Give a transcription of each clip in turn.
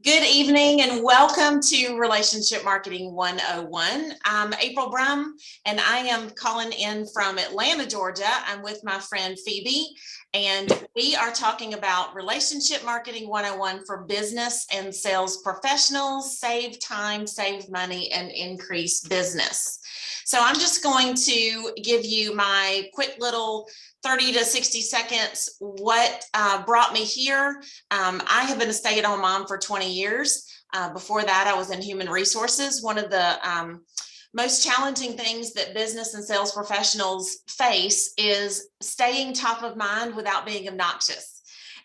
Good evening and welcome to Relationship Marketing 101. I'm April Brum and I am calling in from Atlanta, Georgia. I'm with my friend Phoebe and we are talking about Relationship Marketing 101 for business and sales professionals. Save time, save money, and increase business. So I'm just going to give you my quick little 30 to 60 seconds what brought me here. I have been a stay-at-home mom for 20 years. Before that, I was in human resources. One of the most challenging things that business and sales professionals face is staying top of mind without being obnoxious.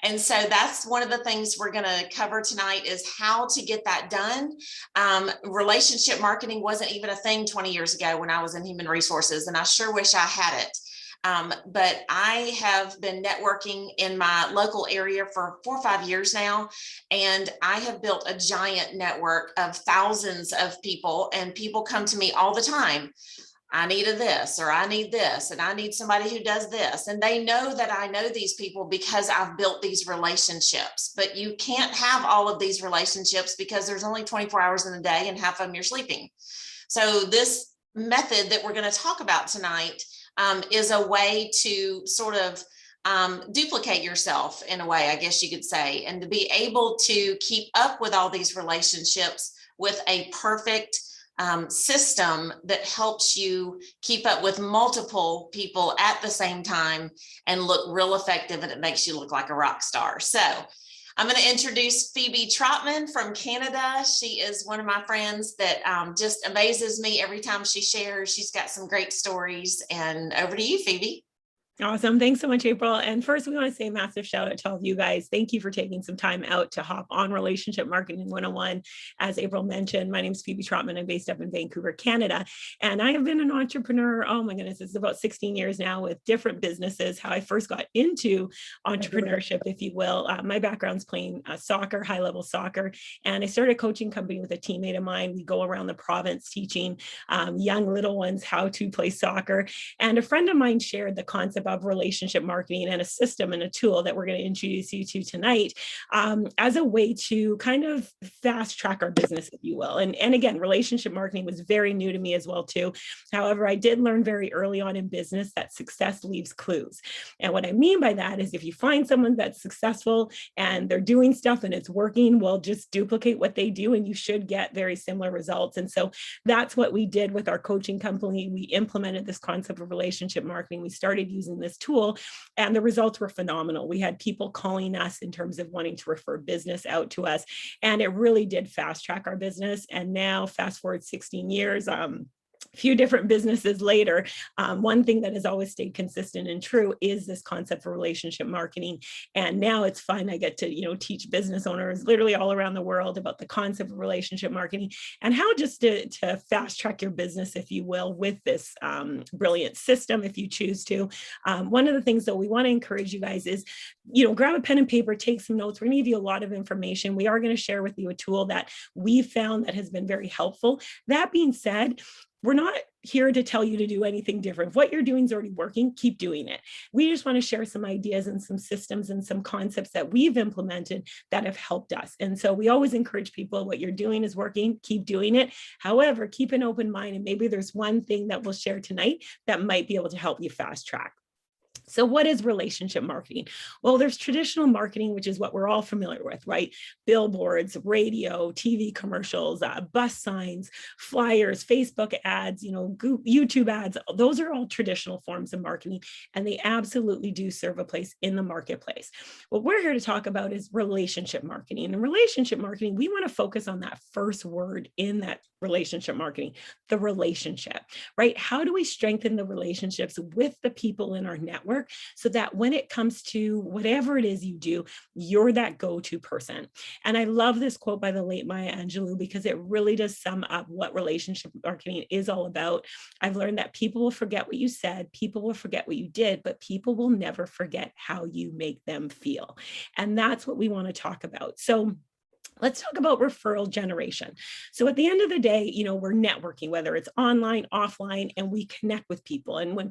And so that's one of the things we're going to cover tonight is how to get that done. Relationship marketing wasn't even a thing 20 years ago when I was in human resources, and I sure wish I had it. But I have been networking in my local area for 4 or 5 years now, and I have built a giant network of thousands of people, and people come to me all the time. I need this, or I need this, and I need somebody who does this. And they know that I know these people because I've built these relationships. But you can't have all of these relationships because there's only 24 hours in a day and half of them you're sleeping. So this method that we're going to talk about tonight is a way to sort of duplicate yourself in a way, I guess you could say, and to be able to keep up with all these relationships with a perfect system that helps you keep up with multiple people at the same time and look real effective, and it makes you look like a rock star. So I'm going to introduce Phoebe Trotman from Canada. She is one of my friends that just amazes me every time she shares. She's got some great stories. And over to you, Phoebe. Awesome. Thanks so much, April. And first, we want to say a massive shout out to all of you guys. Thank you for taking some time out to hop on Relationship Marketing 101. As April mentioned, my name is Phoebe Trotman. I'm based up in Vancouver, Canada. And I have been an entrepreneur, oh my goodness, it's about 16 years now with different businesses. How I first got into entrepreneurship, if you will. My background's playing soccer, high-level soccer. And I started a coaching company with a teammate of mine. We go around the province teaching young little ones how to play soccer. And a friend of mine shared the concept of relationship marketing and a system and a tool that we're going to introduce you to tonight as a way to kind of fast track our business, if you will. And again, relationship marketing was very new to me as well too. However, I did learn very early on in business that success leaves clues. And what I mean by that is if you find someone that's successful and they're doing stuff and it's working, well, just duplicate what they do and you should get very similar results. And so that's what we did with our coaching company. We implemented this concept of relationship marketing. We started using this tool and the results were phenomenal. We had people calling us in terms of wanting to refer business out to us, and it really did fast track our business. And now fast forward 16 years, few different businesses later, one thing that has always stayed consistent and true is this concept for relationship marketing. And now it's fun. I get to, teach business owners literally all around the world about the concept of relationship marketing and how just to fast track your business, if you will, with this brilliant system, if you choose to. One of the things that we want to encourage you guys is, grab a pen and paper, take some notes. We're going to give you a lot of information. We are going to share with you a tool that we found that has been very helpful. That being said, we're not here to tell you to do anything different. If what you're doing is already working, keep doing it. We just want to share some ideas and some systems and some concepts that we've implemented that have helped us. And so we always encourage people, what you're doing is working, keep doing it. However, keep an open mind, and maybe there's one thing that we'll share tonight that might be able to help you fast track. So what is relationship marketing? Well, there's traditional marketing, which is what we're all familiar with, right? Billboards, radio, TV commercials, bus signs, flyers, Facebook ads, YouTube ads. Those are all traditional forms of marketing, and they absolutely do serve a place in the marketplace. What we're here to talk about is relationship marketing. And relationship marketing, we want to focus on that first word in that relationship marketing, the relationship, right? How do we strengthen the relationships with the people in our network so that when it comes to whatever it is you do, you're that go-to person? And I love this quote by the late Maya Angelou because it really does sum up what relationship marketing is all about. I've learned that people will forget what you said, people will forget what you did, but people will never forget how you make them feel. And that's what we want to talk about. So let's talk about referral generation. So at the end of the day, we're networking, whether it's online, offline, and we connect with people. And when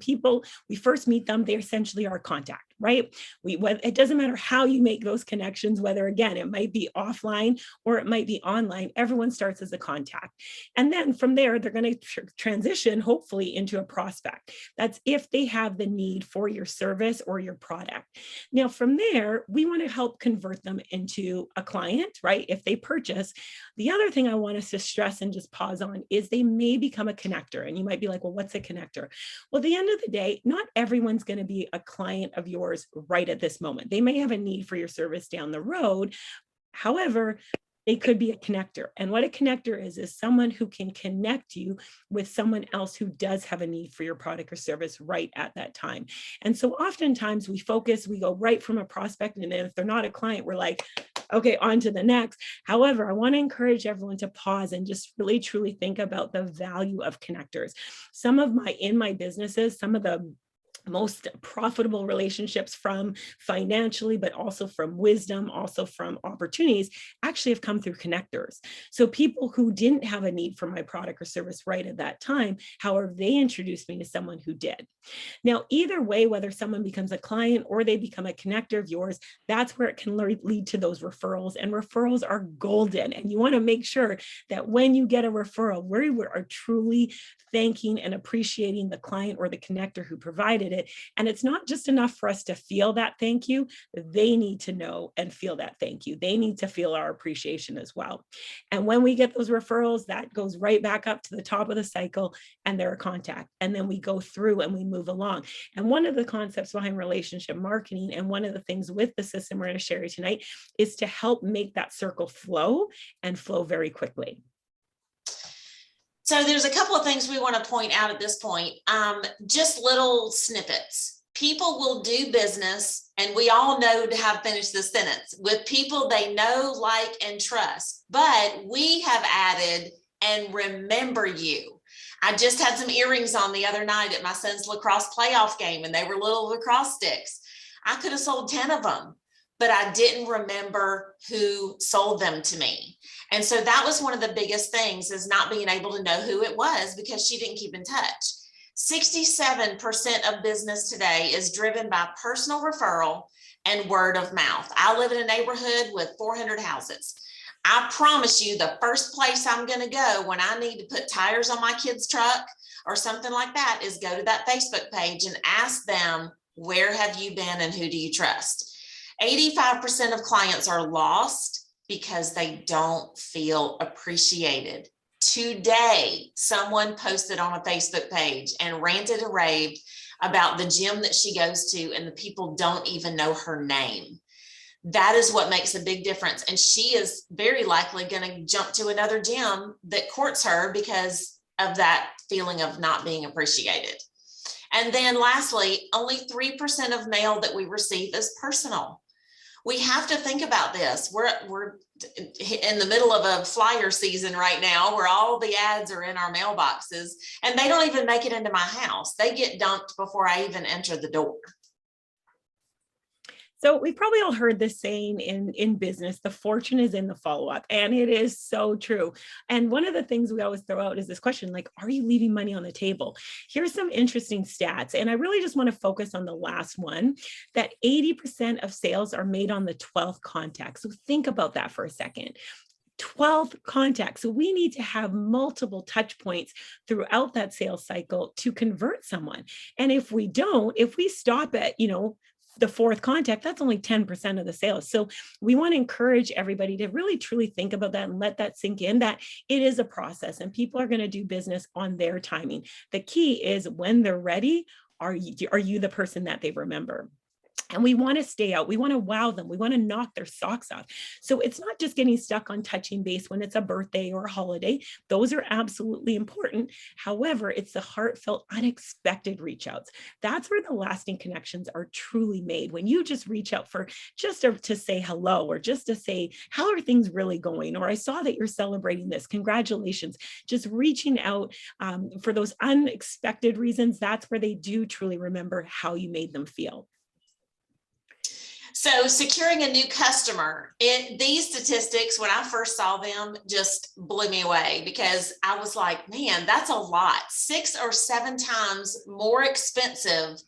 we first meet them, they essentially are contact. right? It doesn't matter how you make those connections, whether again, it might be offline or it might be online, everyone starts as a contact. And then from there, they're going to transition hopefully into a prospect. That's if they have the need for your service or your product. Now, from there, we want to help convert them into a client, right? If they purchase. The other thing I want us to stress and just pause on is they may become a connector. And you might be like, well, what's a connector? Well, at the end of the day, not everyone's going to be a client of yours right at this moment. They may have a need for your service down the road. However, they could be a connector. And what a connector is someone who can connect you with someone else who does have a need for your product or service right at that time. And so oftentimes we go right from a prospect, and if they're not a client, we're like, okay, on to the next. However, I want to encourage everyone to pause and just really truly think about the value of connectors. In my businesses, some of the most profitable relationships from financially, but also from wisdom, also from opportunities, actually have come through connectors. So people who didn't have a need for my product or service right at that time, however, they introduced me to someone who did. Now, either way, whether someone becomes a client or they become a connector of yours, that's where it can lead to those referrals. And referrals are golden. And you want to make sure that when you get a referral, we are truly thanking and appreciating the client or the connector who provided it. And it's not just enough for us to feel that thank you. They need to know and feel that thank you. They need to feel our appreciation as well. And when we get those referrals, that goes right back up to the top of the cycle and they're a contact. And then we go through and we move along. And one of the concepts behind relationship marketing, and one of the things with the system we're going to share tonight, is to help make that circle flow and flow very quickly. So there's a couple of things we want to point out at this point, just little snippets. People will do business, and we all know how to finish this sentence, with people they know, like, and trust. But we have added, and remember you. I just had some earrings on the other night at my son's lacrosse playoff game, and they were little lacrosse sticks. I could have sold 10 of them, but I didn't remember who sold them to me. And so that was one of the biggest things, is not being able to know who it was because she didn't keep in touch. 67% of business today is driven by personal referral and word of mouth. I live in a neighborhood with 400 houses. I promise you, the first place I'm going to go when I need to put tires on my kid's truck or something like that is go to that Facebook page and ask them, where have you been and who do you trust? 85% of clients are lost because they don't feel appreciated. Today, someone posted on a Facebook page and ranted and raved about the gym that she goes to, and the people don't even know her name. That is what makes a big difference. And she is very likely going to jump to another gym that courts her because of that feeling of not being appreciated. And then lastly, only 3% of mail that we receive is personal. We have to think about this. We're in the middle of a flyer season right now where all the ads are in our mailboxes, and they don't even make it into my house. They get dumped before I even enter the door. So we've probably all heard this saying in business, the fortune is in the follow-up. And it is so true. And one of the things we always throw out is this question, like, are you leaving money on the table? Here's some interesting stats. And I really just want to focus on the last one, that 80% of sales are made on the 12th contact. So think about that for a second. 12th contact. So we need to have multiple touch points throughout that sales cycle to convert someone. And if we stop at, the fourth contact, that's only 10% of the sales. So we want to encourage everybody to really truly think about that and let that sink in, that it is a process and people are going to do business on their timing. The key is when they're ready, are you the person that they remember? And we want to stay out. We want to wow them. We want to knock their socks off. So it's not just getting stuck on touching base when it's a birthday or a holiday. Those are absolutely important. However, it's the heartfelt, unexpected reach outs. That's where the lasting connections are truly made. When you just reach out for just to say hello, or just to say, how are things really going? Or I saw that you're celebrating this. Congratulations. Just reaching out for those unexpected reasons. That's where they do truly remember how you made them feel. So securing a new customer, these statistics, when I first saw them, just blew me away, because I was like, man, that's a lot. 6 or 7 times more expensive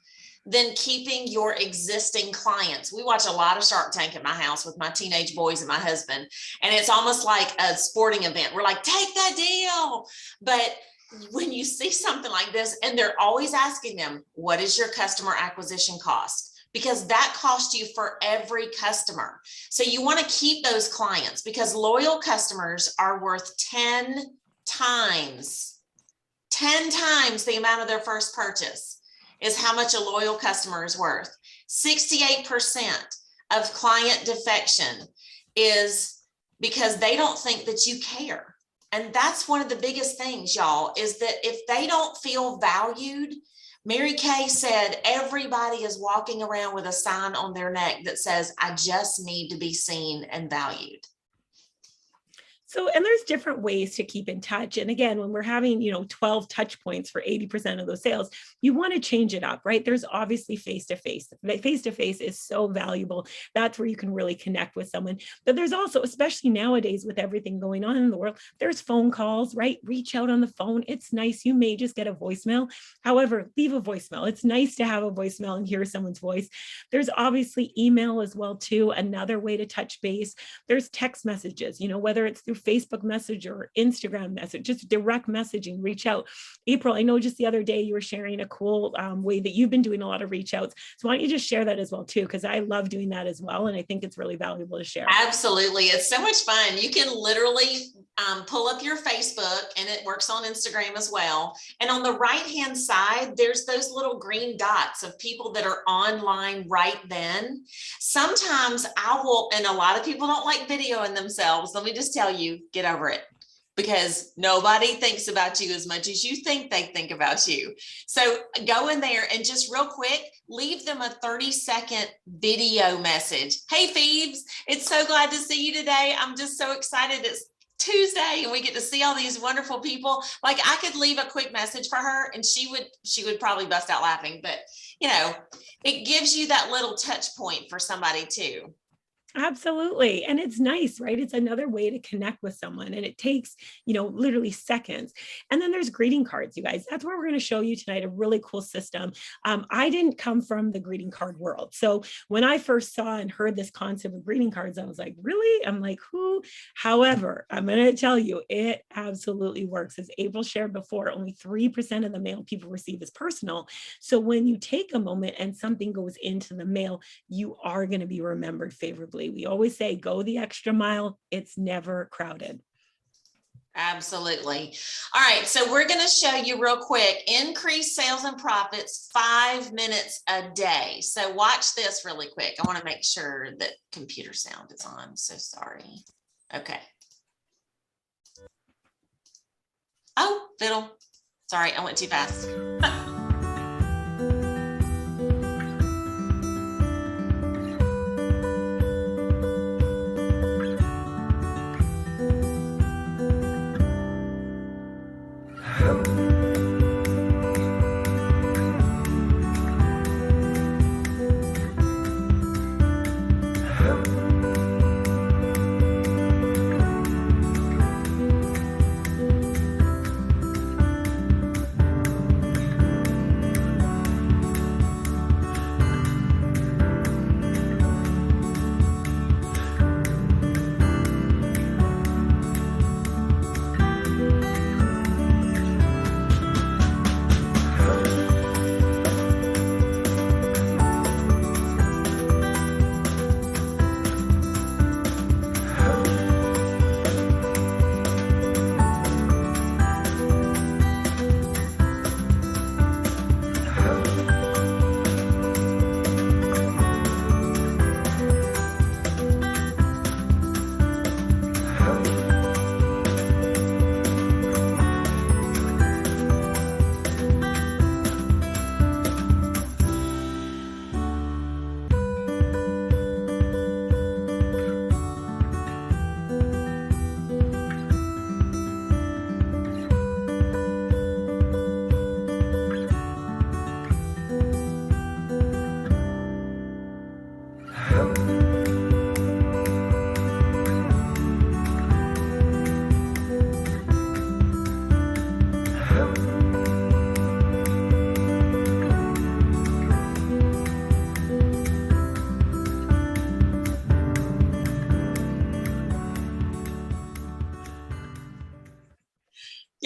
than keeping your existing clients. We watch a lot of Shark Tank at my house with my teenage boys and my husband, and it's almost like a sporting event. We're like, take that deal. But when you see something like this, and they're always asking them, what is your customer acquisition cost? Because that costs you for every customer. So you want to keep those clients, because loyal customers are worth 10 times the amount of their first purchase is how much a loyal customer is worth. 68% of client defection is because they don't think that you care. And that's one of the biggest things, y'all, is that if they don't feel valued, Mary Kay said, everybody is walking around with a sign on their neck that says, I just need to be seen and valued. So, and there's different ways to keep in touch. And again, when we're having, 12 touch points for 80% of those sales, you want to change it up, right? There's obviously face-to-face. Face-to-face is so valuable. That's where you can really connect with someone. But there's also, especially nowadays with everything going on in the world, there's phone calls, right? Reach out on the phone. It's nice. You may just get a voicemail. However, leave a voicemail. It's nice to have a voicemail and hear someone's voice. There's obviously email as well, too. Another way to touch base. There's text messages, whether it's through Facebook message or Instagram message, just direct messaging, reach out. April, I know just the other day you were sharing a cool way that you've been doing a lot of reach outs. So why don't you just share that as well too? Because I love doing that as well. And I think it's really valuable to share. Absolutely. It's so much fun. You can literally pull up your Facebook, and it works on Instagram as well. And on the right-hand side, there's those little green dots of people that are online right then. Sometimes I will, and a lot of people don't like videoing themselves. Let me just tell you, get over it, because nobody thinks about you as much as you think they think about you. So go in there and just real quick, leave them a 30-second video message. Hey, Phoebes, it's so glad to see you today. I'm just so excited. It's Tuesday and we get to see all these wonderful people. Like, I could leave a quick message for her and she would probably bust out laughing, but it gives you that little touch point for somebody too. Absolutely. And it's nice, right? It's another way to connect with someone, and it takes, literally seconds. And then there's greeting cards, you guys. That's where we're going to show you tonight a really cool system. I didn't come from the greeting card world. So when I first saw and heard this concept of greeting cards, I was like, really? I'm like, who? However, I'm going to tell you, it absolutely works. As April shared before, only 3% of the mail people receive is personal. So when you take a moment and something goes into the mail, you are going to be remembered favorably. We always say, go the extra mile. It's never crowded. Absolutely. All right. So we're going to show you real quick, increase sales and profits 5 minutes a day. So watch this really quick. I want to make sure that computer sound is on. So sorry. Okay. Oh, fiddle. Sorry, I went too fast.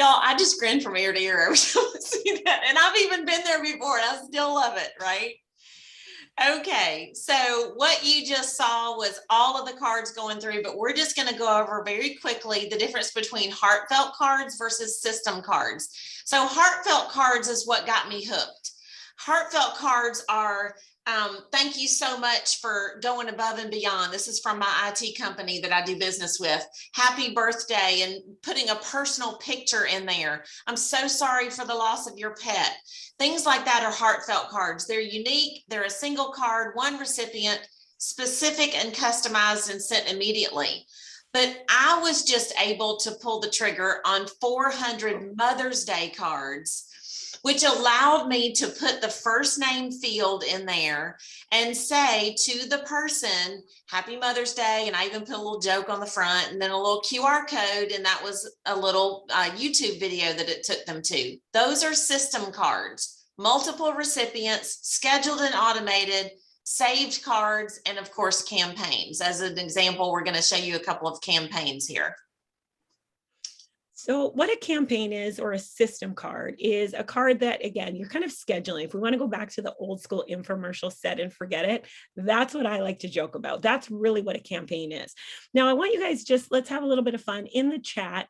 Y'all, I just grin from ear to ear every time I see that. And I've even been there before and I still love it, right? Okay, so what you just saw was all of the cards going through, but we're just going to go over very quickly the difference between heartfelt cards versus system cards. So heartfelt cards is what got me hooked. Heartfelt cards are thank you so much for going above and beyond. This is from my IT company that I do business with. Happy birthday, and putting a personal picture in there. I'm so sorry for the loss of your pet. Things like that are heartfelt cards. They're unique. They're a single card, one recipient, specific and customized and sent immediately. But I was just able to pull the trigger on 400 Mother's Day cards, which allowed me to put the first name field in there and say to the person, Happy Mother's Day. And I even put a little joke on the front and then a little QR code. And that was a little YouTube video that it took them to. Those are system cards, multiple recipients, scheduled and automated, saved cards, and of course, campaigns. As an example, we're going to show you a couple of campaigns here. So what a campaign is, or a system card, is a card that, again, you're kind of scheduling. If we want to go back to the old school infomercial set and forget it, that's what I like to joke about. That's really what a campaign is. Now, I want you guys let's have a little bit of fun in the chat.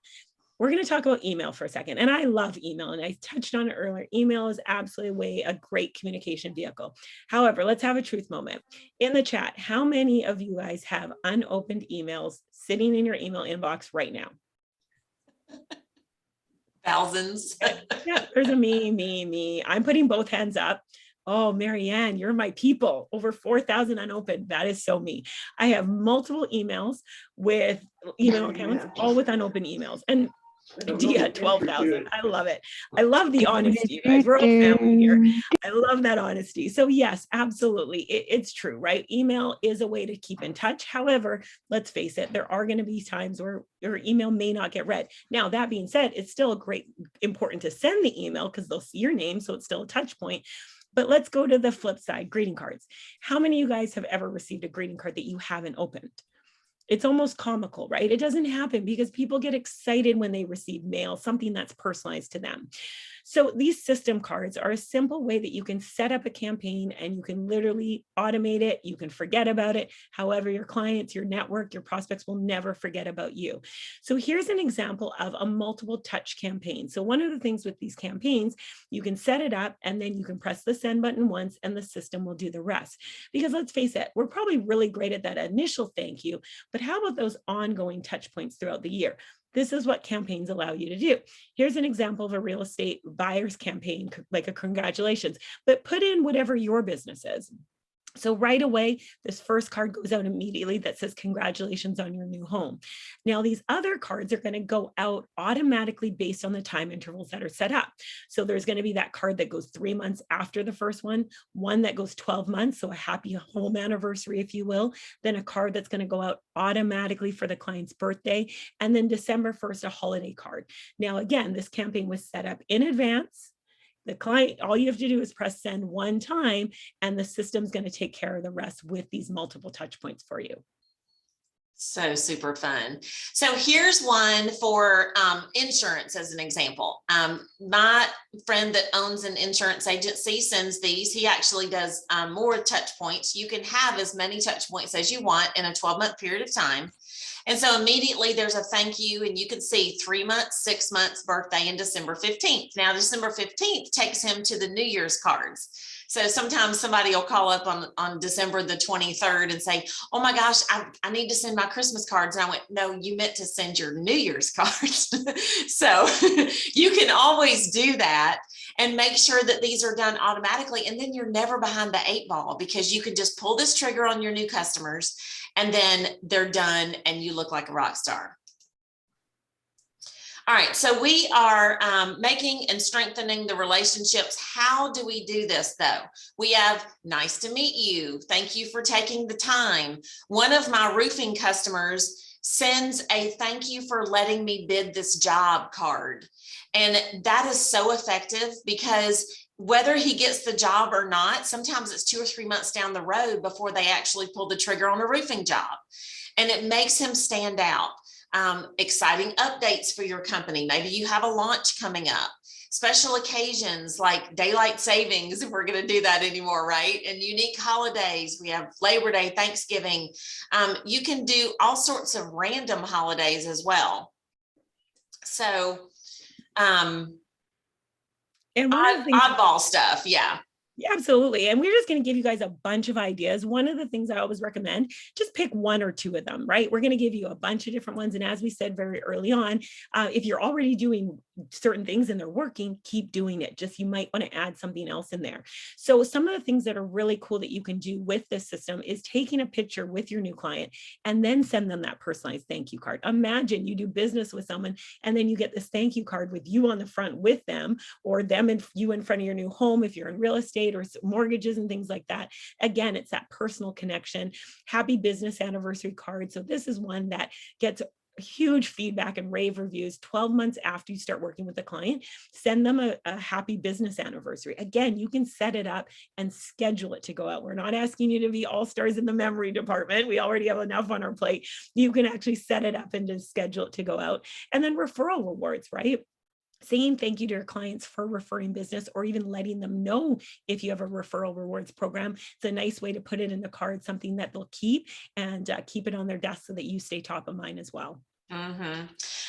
We're going to talk about email for a second. And I love email. And I touched on it earlier. Email is absolutely a great communication vehicle. However, let's have a truth moment. In the chat, how many of you guys have unopened emails sitting in your email inbox right now? Thousands. Yeah, there's a me. I'm putting both hands up. Oh, Marianne, you're my people. Over 4,000 unopened. That is so me. I have multiple emails with email accounts, all with unopened emails. And D at 12,000. I love it. I love the honesty, you guys. We're all family here. I love that honesty. So yes, absolutely. It's true, right? Email is a way to keep in touch. However, let's face it, there are going to be times where your email may not get read. Now, that being said, it's still important to send the email because they'll see your name. So it's still a touch point. But let's go to the flip side, greeting cards. How many of you guys have ever received a greeting card that you haven't opened? It's almost comical, right? It doesn't happen because people get excited when they receive mail, something that's personalized to them. So these system cards are a simple way that you can set up a campaign and you can literally automate it. You can forget about it. However, your clients, your network, your prospects will never forget about you. So here's an example of a multiple touch campaign. So one of the things with these campaigns, you can set it up and then you can press the send button once and the system will do the rest. Because let's face it, we're probably really great at that initial thank you, but how about those ongoing touch points throughout the year? This is what campaigns allow you to do. Here's an example of a real estate buyer's campaign, like a congratulations, but put in whatever your business is. So right away, this first card goes out immediately that says, congratulations on your new home. Now, these other cards are going to go out automatically based on the time intervals that are set up. So there's going to be that card that goes 3 months after the first one that goes 12 months. So a happy home anniversary, if you will, then a card that's going to go out automatically for the client's birthday. And then December 1st, a holiday card. Now, again, this campaign was set up in advance. The client, all you have to do is press send one time and the system's going to take care of the rest with these multiple touch points for you. So super fun. So here's one for insurance as an example. My friend that owns an insurance agency sends these. He actually does more touch points. You can have as many touch points as you want in a 12-month period of time. And so immediately there's a thank you, and you can see 3 months, 6 months, birthday, and December 15th. Now, December 15th takes him to the New Year's cards. So sometimes somebody will call up on December the 23rd and say, oh my gosh, I need to send my Christmas cards. And I went, no, you meant to send your New Year's cards. So you can always do that and make sure that these are done automatically. And then you're never behind the 8 ball because you can just pull this trigger on your new customers and then they're done and you look like a rock star. All right, so we are making and strengthening the relationships. How do we do this though? We have nice to meet you. Thank you for taking the time. One of my roofing customers sends a thank you for letting me bid this job card. And that is so effective because whether he gets the job or not, sometimes it's 2 or 3 months down the road before they actually pull the trigger on a roofing job. And it makes him stand out. exciting updates for your company. Maybe you have a launch coming up, special occasions like daylight savings, if we're going to do that anymore, right? And unique holidays. We have Labor Day, Thanksgiving. You can do all sorts of random holidays as well. So, And one of the things, oddball stuff. Yeah. Yeah, absolutely. And we're just going to give you guys a bunch of ideas. One of the things I always recommend, just pick one or two of them, right? We're going to give you a bunch of different ones. And as we said very early on, if you're already doing certain things and they're working, keep doing it. Just you might want to add something else in there. So some of the things that are really cool that you can do with this system is taking a picture with your new client and then send them that personalized thank you card. Imagine you do business with someone and then you get this thank you card with you on the front with them, or them and you in front of your new home if you're in real estate or mortgages and things like that. Again, it's that personal connection. Happy business anniversary card. So this is one that gets huge feedback and rave reviews 12 months after you start working with the client. Send them a happy business anniversary. Again, you can set it up and schedule it to go out. We're not asking you to be all stars in the memory department. We already have enough on our plate. You can actually set it up and just schedule it to go out. And then referral rewards, right? Saying thank you to your clients for referring business, or even letting them know if you have a referral rewards program. It's a nice way to put it in the card, something that they'll keep and keep it on their desk so that you stay top of mind as well. Mm-hmm.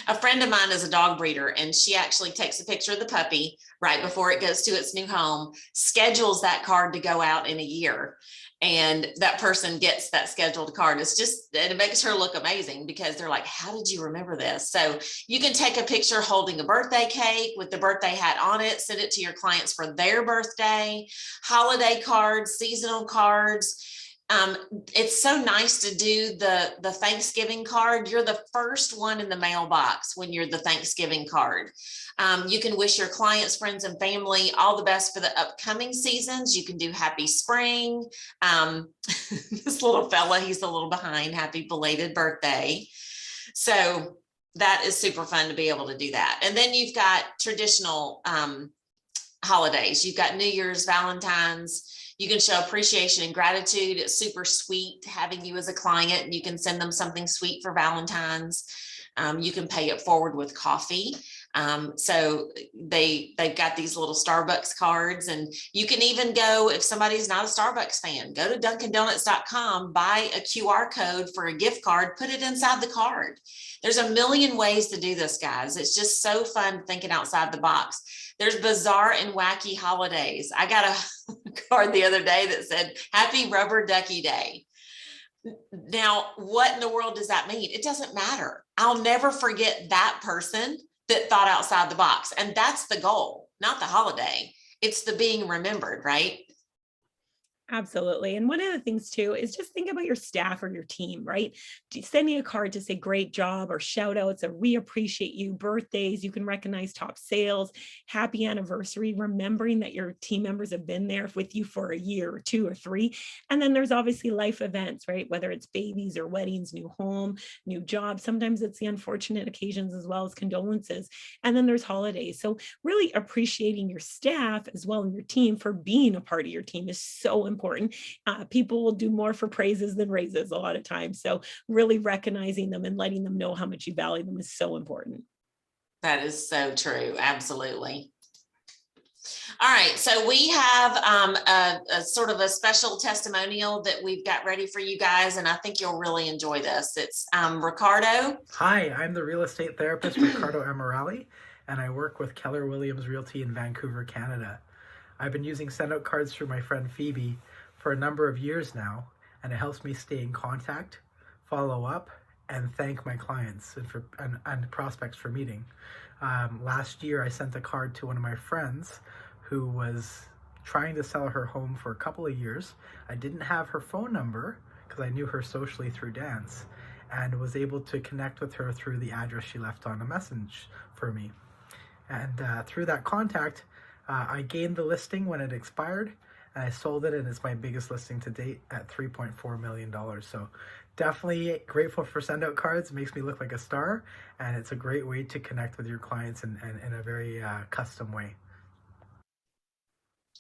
A friend of mine is a dog breeder, and she actually takes a picture of the puppy right before it goes to its new home, schedules that card to go out in a year. And that person gets that scheduled card. It's just, and it makes her look amazing because they're like, how did you remember this? So you can take a picture holding a birthday cake with the birthday hat on it, send it to your clients for their birthday, holiday cards, seasonal cards. It's so nice to do the Thanksgiving card. You're the first one in the mailbox when you're the Thanksgiving card. You can wish your clients, friends, and family all the best for the upcoming seasons. You can do happy spring. This little fella, he's a little behind. Happy belated birthday. So that is super fun to be able to do that. And then you've got traditional holidays. You've got New Year's, Valentine's. You can show appreciation and gratitude. It's super sweet having you as a client, and you can send them something sweet for Valentine's. You can pay it forward with coffee. So they've got these little Starbucks cards, and you can even go, if somebody's not a Starbucks fan, go to dunkindonuts.com, buy a QR code for a gift card, put it inside the card. There's a million ways to do this, guys. It's just so fun thinking outside the box. There's bizarre and wacky holidays. I got a card the other day that said, Happy Rubber Ducky Day. Now, what in the world does that mean? It doesn't matter. I'll never forget that person that thought outside the box. And that's the goal, not the holiday. It's the being remembered, right? Absolutely. And one of the things too is just think about your staff or your team, right? Sending a card to say great job, or shout outs, or we appreciate you, birthdays, you can recognize top sales, happy anniversary, remembering that your team members have been there with you for a year or two or three. And then there's obviously life events, right? Whether it's babies or weddings, new home, new job. Sometimes it's the unfortunate occasions as well as condolences. And then there's holidays. So really appreciating your staff as well and your team for being a part of your team is so important. People will do more for praises than raises a lot of times. So really recognizing them and letting them know how much you value them is so important. That is so true. Absolutely. All right. So we have a sort of a special testimonial that we've got ready for you guys, and I think you'll really enjoy this. It's Ricardo. Hi, I'm the real estate therapist, Ricardo Amorali, and I work with Keller Williams Realty in Vancouver, Canada. I've been using send-out cards through my friend Phoebe for a number of years now, and it helps me stay in contact, follow up, and thank my clients and prospects for meeting. Last year, I sent a card to one of my friends who was trying to sell her home for a couple of years. I didn't have her phone number because I knew her socially through dance, and was able to connect with her through the address she left on a message for me. And through that contact, I gained the listing when it expired, and I sold it, and it's my biggest listing to date at $3.4 million. So definitely grateful for send out cards. It makes me look like a star, and it's a great way to connect with your clients in a very custom way.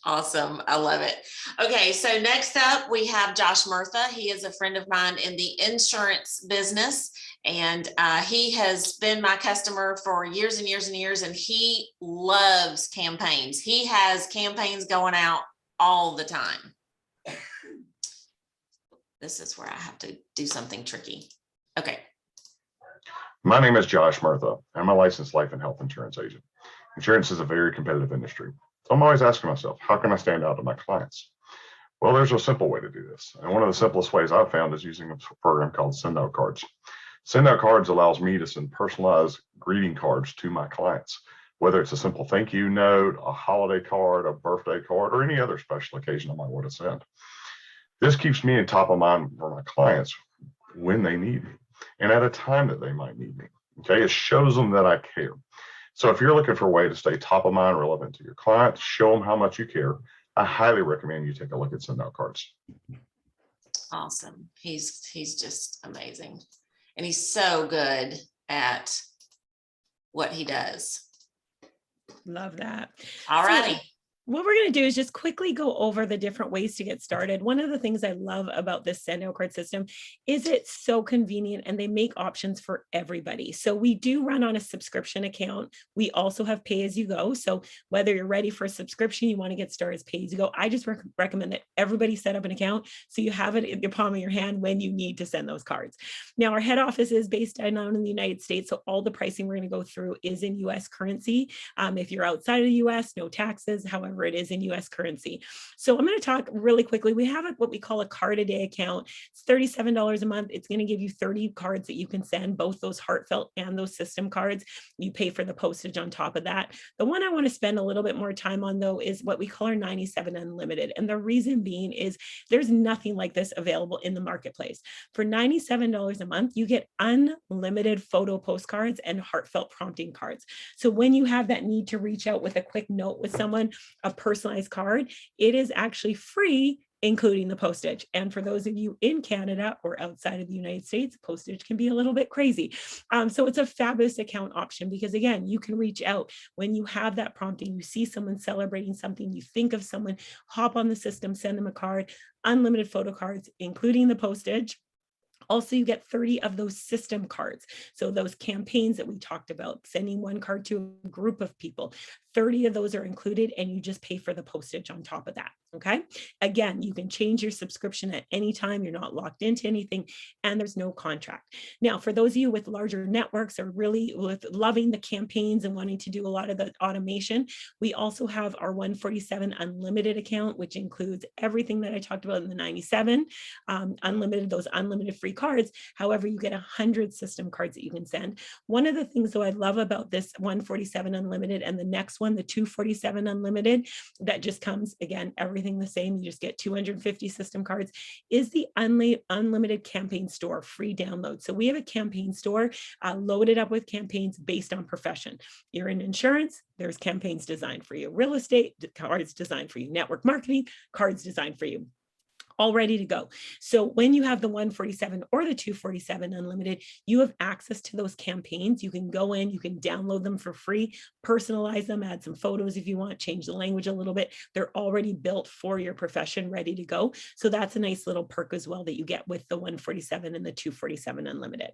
Awesome. I love it. Okay, so next up we have Josh Murtha. He is a friend of mine in the insurance business, and he has been my customer for years and years and years, and he loves campaigns. He has campaigns going out all the time. This is where I have to do something tricky. Okay. My name is Josh Murtha. I'm a licensed life and health insurance agent. Insurance is a very competitive industry. So I'm always asking myself, how can I stand out to my clients? Well, there's a simple way to do this. And one of the simplest ways I've found is using a program called Send Out Cards. Send Out Cards allows me to send personalized greeting cards to my clients, whether it's a simple thank you note, a holiday card, a birthday card, or any other special occasion I might want to send. This keeps me in top of mind for my clients when they need me and at a time that they might need me. Okay, it shows them that I care. So if you're looking for a way to stay top of mind, relevant to your clients, show them how much you care, I highly recommend you take a look at Send Out Cards. Awesome. He's just amazing. And he's so good at what he does. Love that. All righty. What we're going to do is just quickly go over the different ways to get started. One of the things I love about this Send Out Card system is it's so convenient and they make options for everybody. So we do run on a subscription account. We also have pay as you go. So whether you're ready for a subscription, you want to get started as pay as you go, I just recommend that everybody set up an account so you have it in the palm of your hand when you need to send those cards. Now, our head office is based down in the United States. So all the pricing we're going to go through is in US currency. If you're outside of the US, no taxes, however, it is in US currency. So I'm going to talk really quickly. We have what we call a card a day account. It's $37 a month. It's going to give you 30 cards that you can send, both those Heartfelt and those system cards. You pay for the postage on top of that. The one I want to spend a little bit more time on, though, is what we call our 97 Unlimited. And the reason being is there's nothing like this available in the marketplace. For $97 a month, you get unlimited photo postcards and heartfelt prompting cards. So when you have that need to reach out with a quick note with someone, a personalized card, it is actually free, including the postage. And for those of you in Canada or outside of the United States, postage can be a little bit crazy. So it's a fabulous account option because, again, you can reach out when you have that prompting, you see someone celebrating something, you think of someone, hop on the system, send them a card, unlimited photo cards, including the postage. Also, you get 30 of those system cards. So those campaigns that we talked about, sending one card to a group of people, 30 of those are included and you just pay for the postage on top of that. Okay. Again, you can change your subscription at any time. You're not locked into anything and there's no contract. Now, for those of you with larger networks or really with loving the campaigns and wanting to do a lot of the automation, we also have our 147 Unlimited account, which includes everything that I talked about in the 97 unlimited, those unlimited free cards. However, you get 100 system cards that you can send. One of the things though I love about this 147 Unlimited and the next one, the 247 Unlimited, that just comes, again, everything the same, you just get 250 system cards, is the unlimited campaign store free download. So we have a campaign store loaded up with campaigns based on profession. You're in insurance, there's campaigns designed for you. Real estate, cards designed for you. Network marketing, cards designed for you. All ready to go. So when you have the 147 or the 247 Unlimited, you have access to those campaigns. You can go in, you can download them for free, personalize them, add some photos if you want, change the language a little bit. They're already built for your profession, ready to go. So that's a nice little perk as well that you get with the 147 and the 247 Unlimited.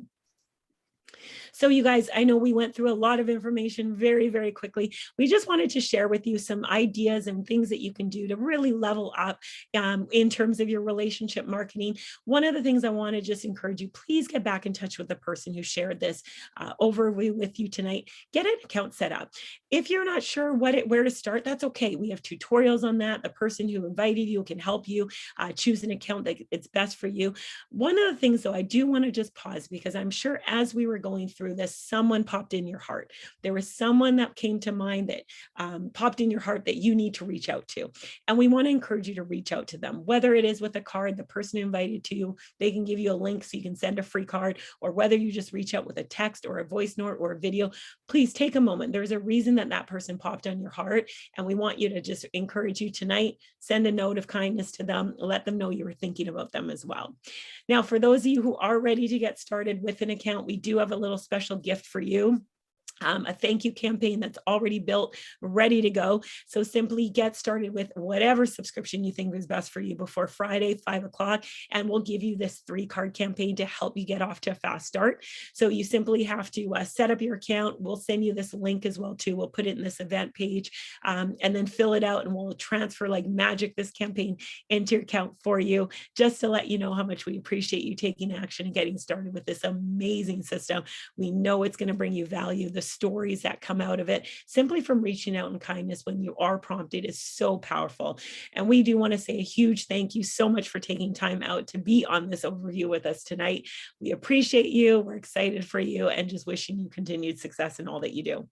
So you guys, I know we went through a lot of information very, very quickly. We just wanted to share with you some ideas and things that you can do to really level up in terms of your relationship marketing. One of the things I want to just encourage you, please get back in touch with the person who shared this overview with you tonight. Get an account set up. If you're not sure where to start, that's okay. We have tutorials on that. The person who invited you can help you choose an account that it's best for you. One of the things though, I do want to just pause because I'm sure as we were going through this, someone popped in your heart. There was someone that came to mind that popped in your heart that you need to reach out to. And we want to encourage you to reach out to them, whether it is with a card, the person who invited to you, they can give you a link so you can send a free card, or whether you just reach out with a text or a voice note or a video. Please take a moment. There's a reason that person popped on your heart. And we want you to just encourage you tonight, send a note of kindness to them, let them know you were thinking about them as well. Now, for those of you who are ready to get started with an account, we do have a little special gift for you. a thank you campaign that's already built, ready to go. So simply get started with whatever subscription you think is best for you before Friday, 5 o'clock, and we'll give you this 3-card campaign to help you get off to a fast start. So you simply have to set up your account. We'll send you this link as well too. We'll put it in this event page, and then fill it out, and we'll transfer like magic this campaign into your account for you, just to let you know how much we appreciate you taking action and getting started with this amazing system. We know it's going to bring you value. The stories that come out of it simply from reaching out in kindness when you are prompted is so powerful. And we do want to say a huge thank you so much for taking time out to be on this overview with us tonight. We appreciate you. We're excited for you and just wishing you continued success in all that you do.